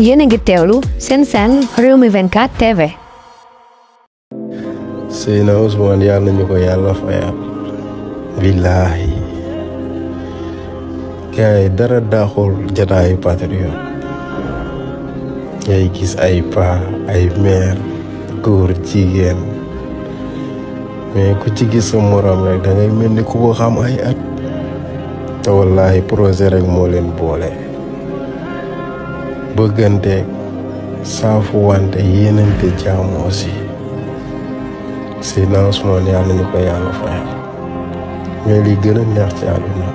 yéen a ngi teewlu seen Rewmi 24 TV. Seydina Ousmane yàlla nañu ko yàlla fayal. Billaahi gaay dara daaxul jataayu patriote ngay gis ay paa ay meer góor jigéen mais ku ci gis sa morom rek da ngay mel ni ku ko xam ay at te wallaahi projet rek moo leen boole bëggante saafu wante yéenante jaamu aussi Seydina Ousmane yàlla nañu ko yàlla fayal mais li gën a neex ci àdduna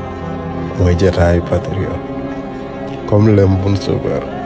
mooy jataayu patriote comme lem bun suukar